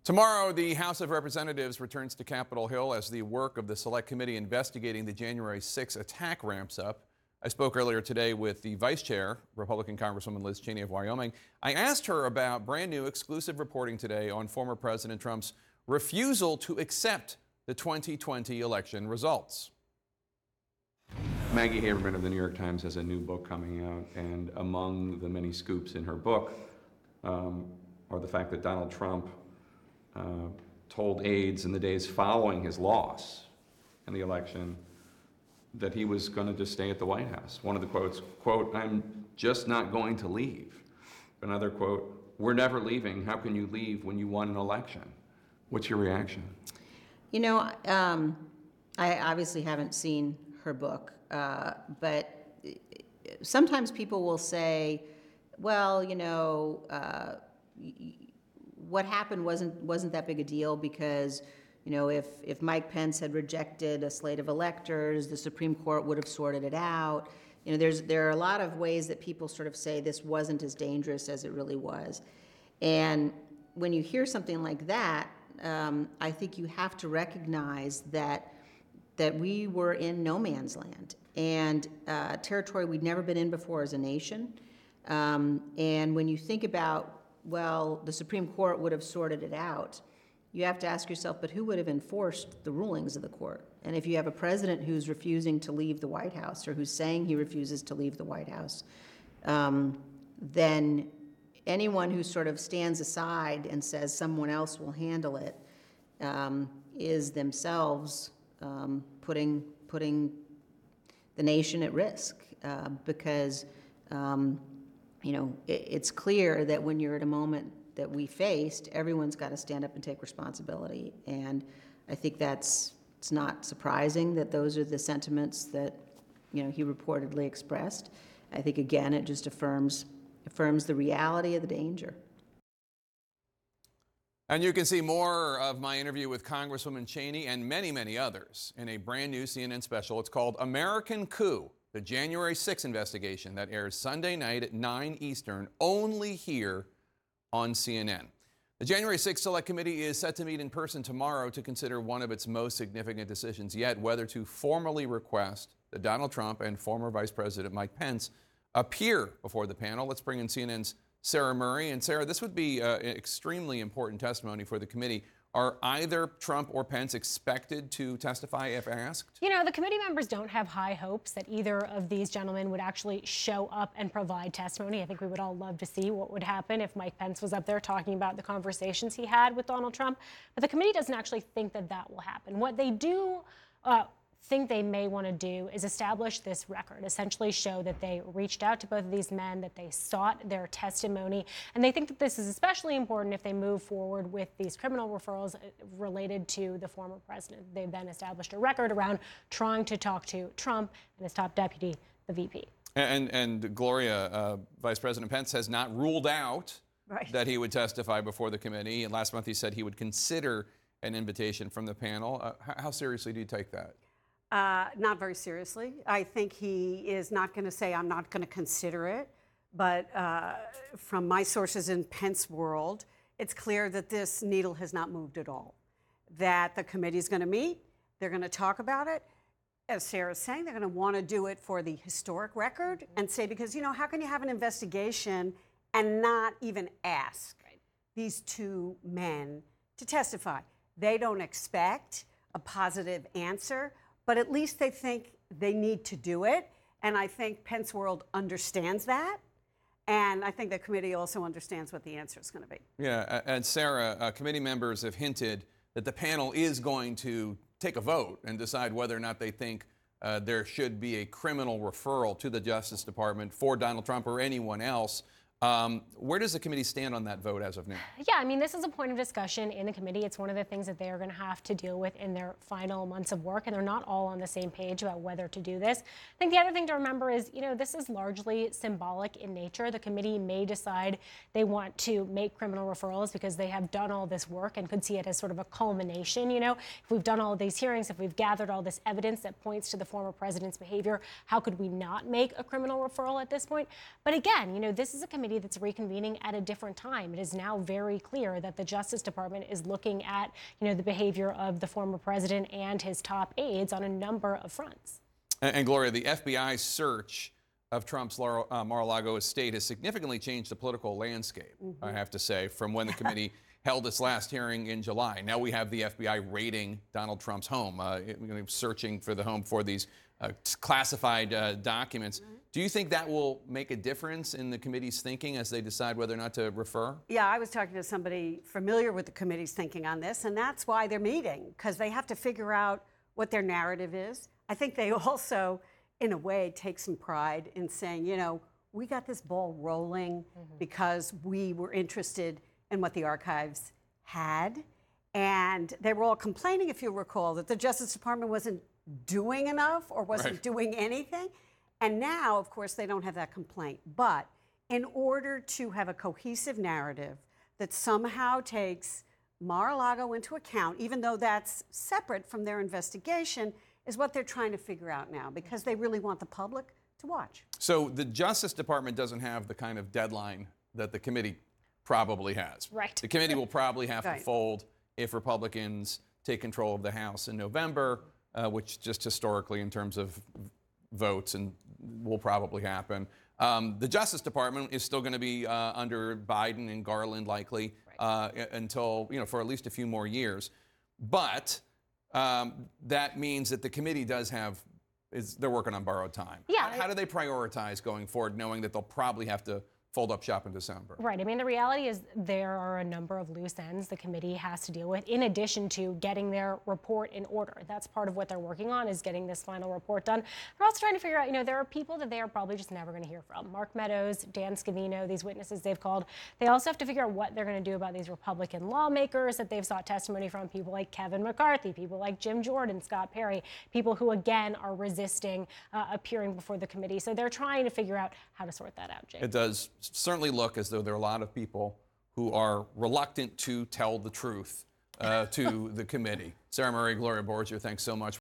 Tomorrow, the House of Representatives returns to Capitol Hill as the work of the Select Committee investigating the January 6 attack ramps up. I spoke earlier today with the Vice Chair, Republican Congresswoman Liz Cheney of Wyoming. I asked her about brand new exclusive reporting today on former President Trump's refusal to accept the 2020 election results. Maggie Haberman of the New York Times has a new book coming out, and among the many scoops in her book are the fact that Donald Trump told aides in the days following his loss in the election that he was going to just stay at the White House. One of the quotes, quote, "I'm just not going to leave." Another quote, "We're never leaving. How can you leave when you won an election?" What's your reaction? You know, I obviously haven't seen her book, but sometimes people will say, well, you know, what happened wasn't that big a deal because, you know, if Mike Pence had rejected a slate of electors, the Supreme Court would have sorted it out. You know, there are a lot of ways that people sort of say this wasn't as dangerous as it really was. And when you hear something like that, I think you have to recognize that we were in no man's land and territory we'd never been in before as a nation. And when you think about, well, the Supreme Court would have sorted it out, you have to ask yourself, but who would have enforced the rulings of the court? And if you have a president who's refusing to leave the White House or who's saying he refuses to leave the White House, then anyone who sort of stands aside and says someone else will handle it is themselves putting the nation at risk because you know, it's clear that when you're at a moment that we faced, everyone's got to stand up and take responsibility. And I think it's not surprising that those are the sentiments that, you know, he reportedly expressed. I think, again, it just affirms the reality of the danger. And you can see more of my interview with Congresswoman Cheney and many, many others in a brand new CNN special. It's called American Coup, the January 6 investigation, that airs Sunday night at 9 Eastern, only here on CNN. The January 6 Select Committee is set to meet in person tomorrow to consider one of its most significant decisions yet, whether to formally request that Donald Trump and former Vice President Mike Pence appear before the panel. Let's bring in CNN's Sarah Murray. And Sarah, this would be extremely important testimony for the committee. Are either Trump or Pence expected to testify if asked? You know, the committee members don't have high hopes that either of these gentlemen would actually show up and provide testimony. I think we would all love to see what would happen if Mike Pence was up there talking about the conversations he had with Donald Trump. But the committee doesn't actually think that that will happen. What they do think they may want to do is establish this record, essentially show that they reached out to both of these men, that they sought their testimony, and they think that this is especially important if they move forward with these criminal referrals related to the former president. They've then established a record around trying to talk to Trump and his top deputy, the VP. And Gloria, Vice President Pence has not ruled out that he would testify before the committee. And last month he said he would consider an invitation from the panel. How seriously do you take that? Not very seriously. I think he is not going to say, I'm not going to consider it. But from my sources in Pence world, it's clear that this needle has not moved at all. That the committee is going to meet, they're going to talk about it. As Sarah's saying, they're going to want to do it for the historic record and say, because, you know, how can you have an investigation and not even ask these two men to testify? They don't expect a positive answer, but at least they think they need to do it. And I think Pence world understands that. And I think the committee also understands what the answer is going to be. Yeah, and Sarah, committee members have hinted that the panel is going to take a vote and decide whether or not they think there should be a criminal referral to the Justice Department for Donald Trump or anyone else. Where does the committee stand on that vote as of now? Yeah, I mean, this is a point of discussion in the committee. It's one of the things that they are going to have to deal with in their final months of work, and they're not all on the same page about whether to do this. I think the other thing to remember is, you know, this is largely symbolic in nature. The committee may decide they want to make criminal referrals because they have done all this work and could see it as sort of a culmination. You know, if we've done all of these hearings, if we've gathered all this evidence that points to the former president's behavior, how could we not make a criminal referral at this point? But again, you know, this is a committee committee that's reconvening at a different time. It is now very clear that the Justice Department is looking at, the behavior of the former president and his top aides on a number of fronts. And Gloria, the FBI's search of Trump's Mar-a-Lago estate has significantly changed the political landscape, I have to say, from when the committee held its last hearing in July. Now we have the FBI raiding Donald Trump's home, searching for the home for these classified documents. Do you think that will make a difference in the committee's thinking as they decide whether or not to refer? Yeah, I was talking to somebody familiar with the committee's thinking on this, and that's why they're meeting, because they have to figure out what their narrative is. I think they also, in a way, take some pride in saying, we got this ball rolling because we were interested in what the archives had. And they were all complaining, if you recall, that the Justice Department wasn't doing enough or wasn't doing anything. And now, of course, they don't have that complaint. But in order to have a cohesive narrative that somehow takes Mar-a-Lago into account, even though that's separate from their investigation, is what they're trying to figure out now, because they really want the public to watch. So the Justice Department doesn't have the kind of deadline that the committee probably has. Right. The committee will probably have to fold if Republicans take control of the House in November, which just historically in terms of votes and will probably happen. The Justice Department is still going to be under Biden and Garland likely until, for at least a few more years. But that means that the committee does have, they're working on borrowed time. Yeah. How do they prioritize going forward, knowing that they'll probably have to fold up shop in December? Right. I mean, the reality is there are a number of loose ends the committee has to deal with, in addition to getting their report in order. That's part of what they're working on, is getting this final report done. They're also trying to figure out, there are people that they are probably just never going to hear from. Mark Meadows, Dan Scavino, these witnesses they've called. They also have to figure out what they're going to do about these Republican lawmakers that they've sought testimony from, people like Kevin McCarthy, people like Jim Jordan, Scott Perry, people who, again, are resisting appearing before the committee. So they're trying to figure out how to sort that out, Jake. It does certainly look as though there are a lot of people who are reluctant to tell the truth to the committee. Sarah Murray, Gloria Borger, thanks so much.